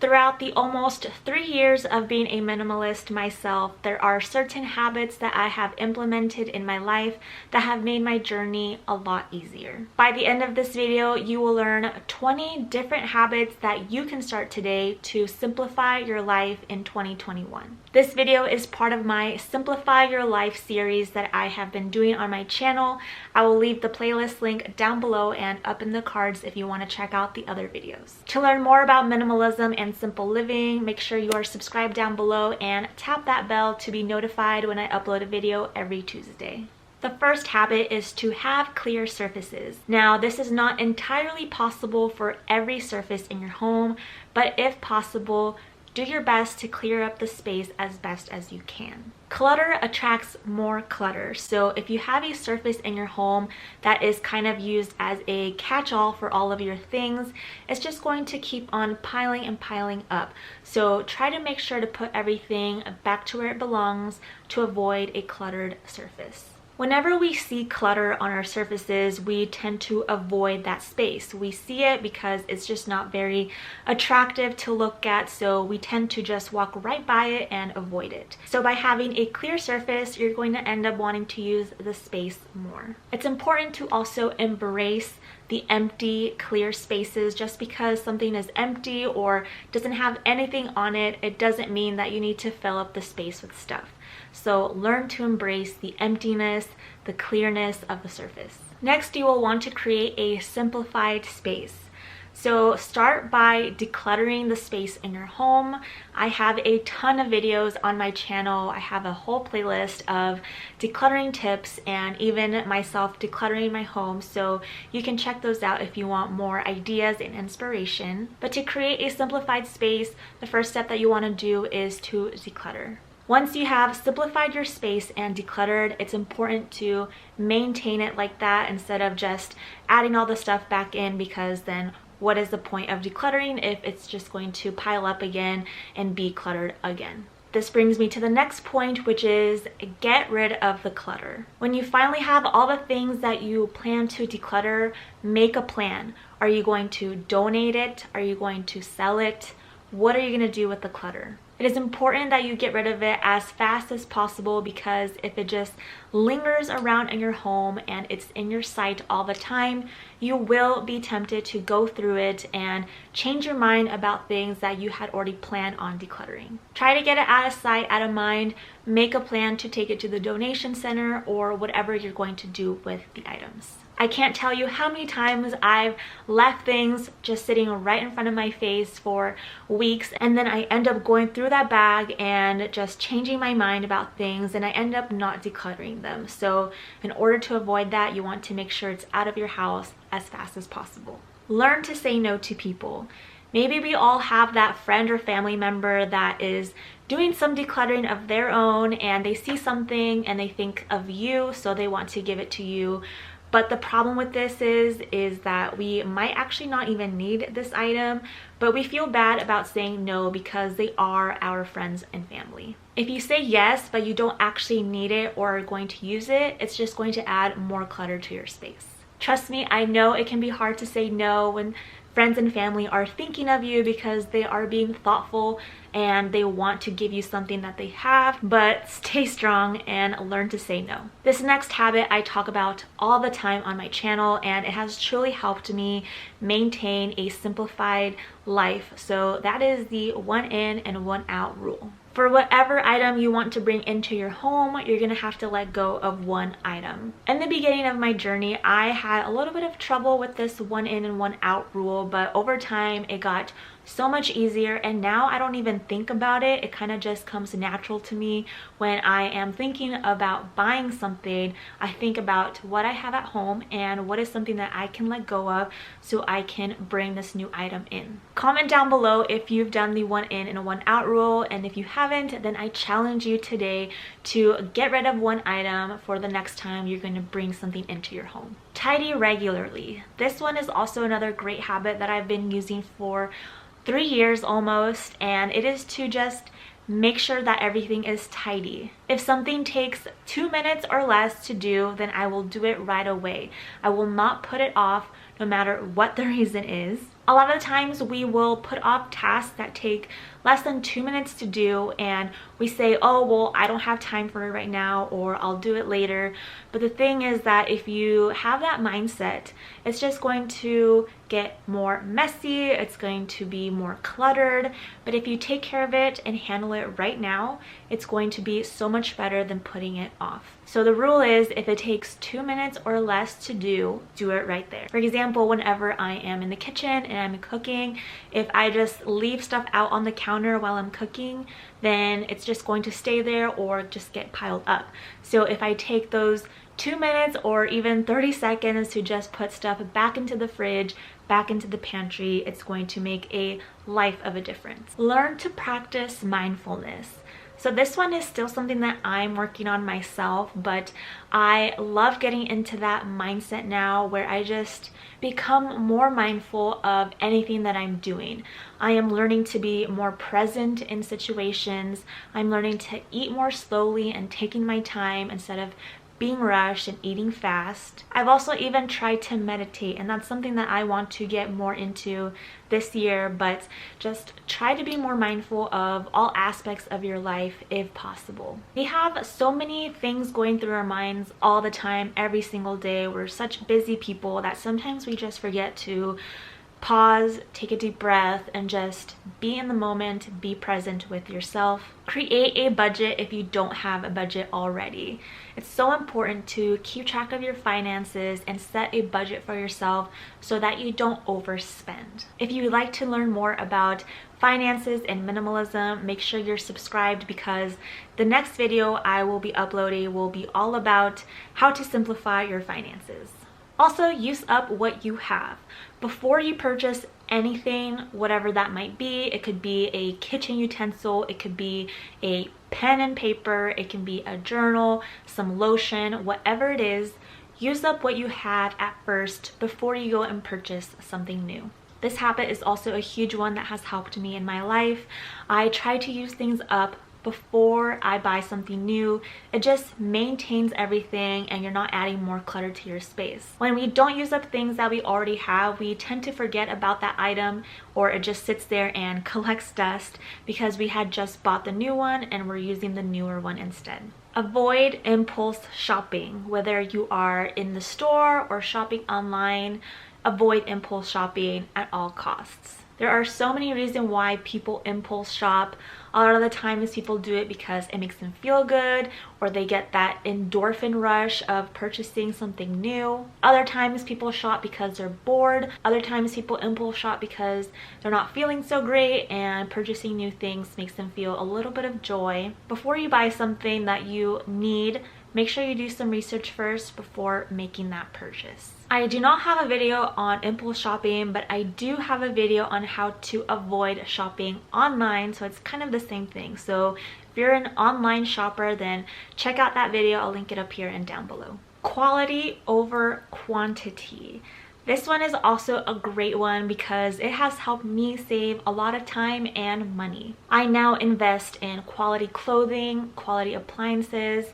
Throughout the almost 3 years of being a minimalist myself, there are certain habits that I have implemented in my life that have made my journey a lot easier. By the end of this video, you will learn 20 different habits that you can start today to simplify your life in 2021. This video is part of my Simplify Your Life series that I have been doing on my channel. I will leave the playlist link down below and up in the cards if you want to check out the other videos. To learn more about minimalism and simple living, make sure you are subscribed down below and tap that bell to be notified when I upload a video every Tuesday. The first habit is to have clear surfaces. Now, this is not entirely possible for every surface in your home, but if possible, do your best to clear up the space as best as you can. Clutter attracts more clutter. So if you have a surface in your home that is kind of used as a catch-all for all of your things, it's just going to keep on piling and piling up. So try to make sure to put everything back to where it belongs to avoid a cluttered surface. Whenever we see clutter on our surfaces, we tend to avoid that space. We see it because it's just not very attractive to look at, so we tend to just walk right by it and avoid it. So by having a clear surface, you're going to end up wanting to use the space more. It's important to also embrace the empty, clear spaces. Just because something is empty or doesn't have anything on it, it doesn't mean that you need to fill up the space with stuff. So learn to embrace the emptiness, the clearness of the surface. Next, you will want to create a simplified space. So start by decluttering the space in your home. I have a ton of videos on my channel. I have a whole playlist of decluttering tips and even myself decluttering my home. So you can check those out if you want more ideas and inspiration. But to create a simplified space, the first step that you want to do is to declutter. Once you have simplified your space and decluttered, it's important to maintain it like that instead of just adding all the stuff back in, because then what is the point of decluttering if it's just going to pile up again and be cluttered again? This brings me to the next point, which is get rid of the clutter. When you finally have all the things that you plan to declutter, make a plan. Are you going to donate it? Are you going to sell it? What are you going to do with the clutter? It is important that you get rid of it as fast as possible, because if it just lingers around in your home and it's in your sight all the time, you will be tempted to go through it and change your mind about things that you had already planned on decluttering. Try to get it out of sight, out of mind. Make a plan to take it to the donation center or whatever you're going to do with the items. I can't tell you how many times I've left things just sitting right in front of my face for weeks, and then I end up going through that bag and just changing my mind about things, and I end up not decluttering them. So in order to avoid that, you want to make sure it's out of your house as fast as possible. Learn to say no to people. Maybe we all have that friend or family member that is doing some decluttering of their own, and they see something and they think of you, so they want to give it to you. But the problem with this is that we might actually not even need this item, but we feel bad about saying no because they are our friends and family. If you say yes, but you don't actually need it or are going to use it, it's just going to add more clutter to your space. Trust me, I know it can be hard to say no when friends and family are thinking of you because they are being thoughtful and they want to give you something that they have, but stay strong and learn to say no. This next habit I talk about all the time on my channel, and it has truly helped me maintain a simplified life. So that is the 1 in and 1 out rule. For whatever item you want to bring into your home, you're gonna have to let go of 1 item. In the beginning of my journey, I had a little bit of trouble with this 1 in and 1 out rule, but over time it got so much easier, and now I don't even think about it. It kind of just comes natural to me. When I am thinking about buying something, I think about what I have at home and what is something that I can let go of so I can bring this new item in. Comment down below if you've done the 1 in and 1 out rule, and if you haven't, then I challenge you today to get rid of 1 item for the next time you're going to bring something into your home. Tidy regularly. This one is also another great habit that I've been using for 3 years almost, and it is to just make sure that everything is tidy. If something takes 2 minutes or less to do, then I will do it right away. I will not put it off no matter what the reason is. A lot of the times we will put off tasks that take less than 2 minutes to do, and we say, oh, well, I don't have time for it right now, or I'll do it later. But the thing is that if you have that mindset, it's just going to get more messy, it's going to be more cluttered. But if you take care of it and handle it right now, it's going to be so much better than putting it off. So the rule is, if it takes 2 minutes or less to do it right there. For example, whenever I am in the kitchen and I'm cooking, if I just leave stuff out on the counter while I'm cooking, then it's just going to stay there or just get piled up. So if I take those 2 minutes or even 30 seconds to just put stuff back into the fridge, back into the pantry, it's going to make a life of a difference. Learn to practice mindfulness. So this one is still something that I'm working on myself, but I love getting into that mindset now where I just become more mindful of anything that I'm doing. I am learning to be more present in situations. I'm learning to eat more slowly and taking my time instead of being rushed and eating fast. I've also even tried to meditate, and that's something that I want to get more into this year, but just try to be more mindful of all aspects of your life if possible. We have so many things going through our minds all the time, every single day. We're such busy people that sometimes we just forget to pause, take a deep breath, and just be in the moment, be present with yourself. Create a budget if you don't have a budget already. It's so important to keep track of your finances and set a budget for yourself so that you don't overspend. If you would like to learn more about finances and minimalism, make sure you're subscribed, because the next video I will be uploading will be all about how to simplify your finances. Also, use up what you have. Before you purchase anything, whatever that might be, it could be a kitchen utensil, it could be a pen and paper, it can be a journal, some lotion, whatever it is, use up what you have at first before you go and purchase something new. This habit is also a huge one that has helped me in my life. I try to use things up before I buy something new. It just maintains everything and you're not adding more clutter to your space. When we don't use up things that we already have, we tend to forget about that item, or it just sits there and collects dust because we had just bought the new one and we're using the newer one instead. Avoid impulse shopping. Whether you are in the store or shopping online, avoid impulse shopping at all costs. There are so many reasons why people impulse shop. A lot of the times people do it because it makes them feel good, or they get that endorphin rush of purchasing something new. Other times people shop because they're bored. Other times people impulse shop because they're not feeling so great, and purchasing new things makes them feel a little bit of joy. Before you buy something that you need, make sure you do some research first before making that purchase. I do not have a video on impulse shopping, but I do have a video on how to avoid shopping online, so it's kind of the same thing. So if you're an online shopper, then check out that video. I'll link it up here and down below. Quality over quantity. This one is also a great one because it has helped me save a lot of time and money. I now invest in quality clothing, quality appliances.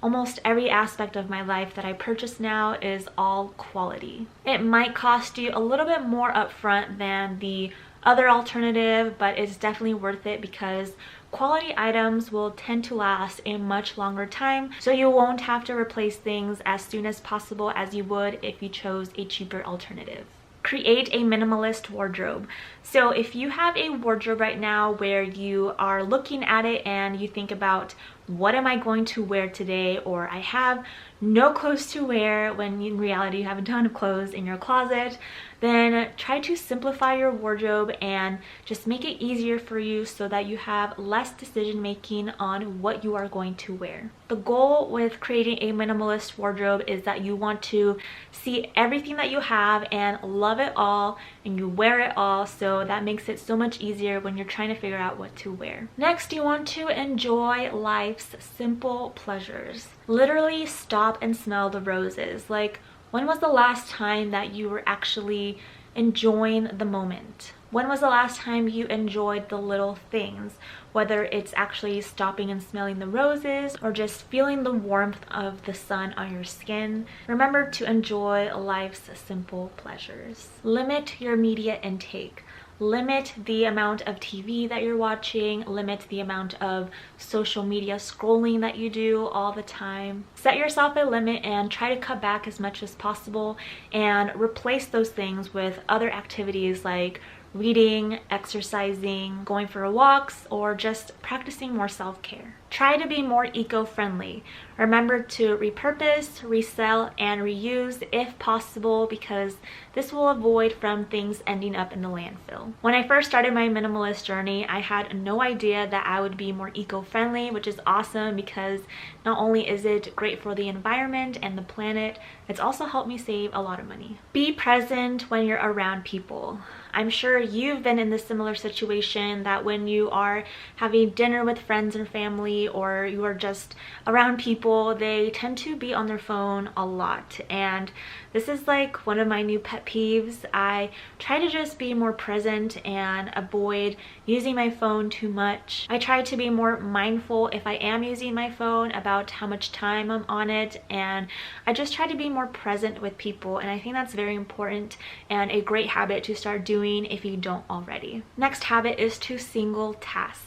Almost every aspect of my life that I purchase now is all quality. It might cost you a little bit more upfront than the other alternative, but it's definitely worth it because quality items will tend to last a much longer time, so you won't have to replace things as soon as possible as you would if you chose a cheaper alternative. Create a minimalist wardrobe. So if you have a wardrobe right now where you are looking at it and you think about, what am I going to wear today? Or I have no clothes to wear, when in reality you have a ton of clothes in your closet, then try to simplify your wardrobe and just make it easier for you so that you have less decision making on what you are going to wear. The goal with creating a minimalist wardrobe is that you want to see everything that you have and love it all, and you wear it all, so that makes it so much easier when you're trying to figure out what to wear. Next, you want to enjoy life's simple pleasures. Literally stop and smell the roses. Like, when was the last time that you were actually enjoying the moment? When was the last time you enjoyed the little things? Whether it's actually stopping and smelling the roses or just feeling the warmth of the sun on your skin. Remember to enjoy life's simple pleasures. Limit your media intake. Limit the amount of TV that you're watching, limit the amount of social media scrolling that you do all the time. Set yourself a limit and try to cut back as much as possible and replace those things with other activities like reading, exercising, going for walks, or just practicing more self-care. Try to be more eco-friendly. Remember to repurpose, resell, and reuse if possible, because this will avoid from things ending up in the landfill. When I first started my minimalist journey, I had no idea that I would be more eco-friendly, which is awesome because not only is it great for the environment and the planet, it's also helped me save a lot of money. Be present when you're around people. I'm sure you've been in this similar situation that when you are having dinner with friends and family, or you are just around people, they tend to be on their phone a lot. And this is like one of my new pet peeves. I try to just be more present and avoid using my phone too much. I try to be more mindful if I am using my phone about how much time I'm on it, and I just try to be more present with people, and I think that's very important and a great habit to start doing if you don't already. Next habit is to single task.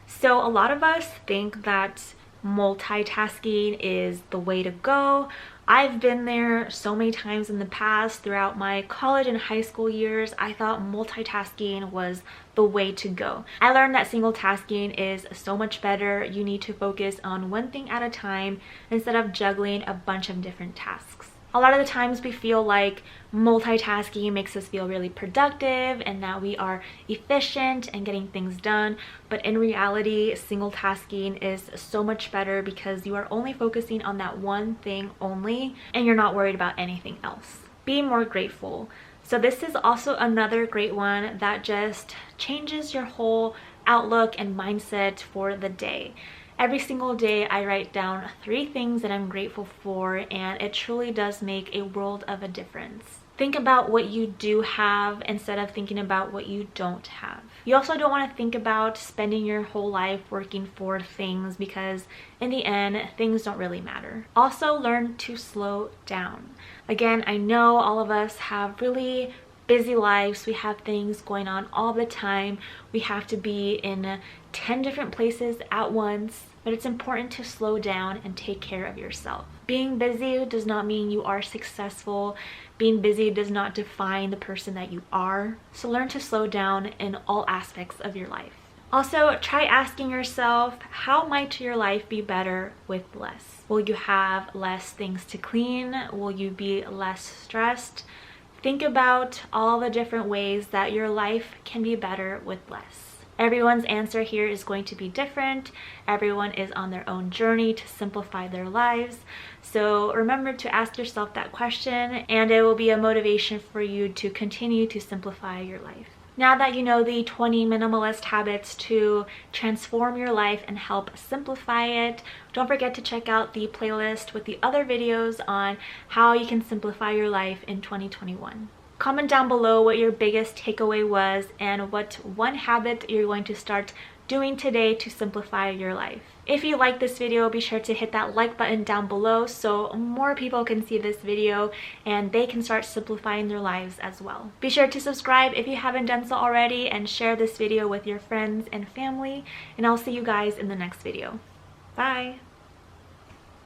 So a lot of us think that multitasking is the way to go. I've been there so many times in the past. Throughout my college and high school years, I thought multitasking was the way to go. I learned that single tasking is so much better. You need to focus on one thing at a time instead of juggling a bunch of different tasks. A lot of the times we feel like multitasking makes us feel really productive and that we are efficient and getting things done, but in reality, single tasking is so much better because you are only focusing on that one thing only and you're not worried about anything else. Be more grateful. So this is also another great one that just changes your whole outlook and mindset for the day. Every single day I write down 3 things that I'm grateful for, and it truly does make a world of a difference. Think about what you do have instead of thinking about what you don't have. You also don't want to think about spending your whole life working for things, because in the end, things don't really matter. Also, learn to slow down. Again, I know all of us have really busy lives. We have things going on all the time. We have to be in 10 different places at once, but it's important to slow down and take care of yourself. Being busy does not mean you are successful. Being busy does not define the person that you are. So learn to slow down in all aspects of your life. Also, try asking yourself, how might your life be better with less? Will you have less things to clean? Will you be less stressed? Think about all the different ways that your life can be better with less. Everyone's answer here is going to be different. Everyone is on their own journey to simplify their lives. So remember to ask yourself that question, and it will be a motivation for you to continue to simplify your life. Now that you know the 20 minimalist habits to transform your life and help simplify it, don't forget to check out the playlist with the other videos on how you can simplify your life in 2021. Comment down below what your biggest takeaway was and what one habit you're going to start doing today to simplify your life. If you like this video, be sure to hit that like button down below so more people can see this video and they can start simplifying their lives as well. Be sure to subscribe if you haven't done so already, and share this video with your friends and family, and I'll see you guys in the next video. Bye!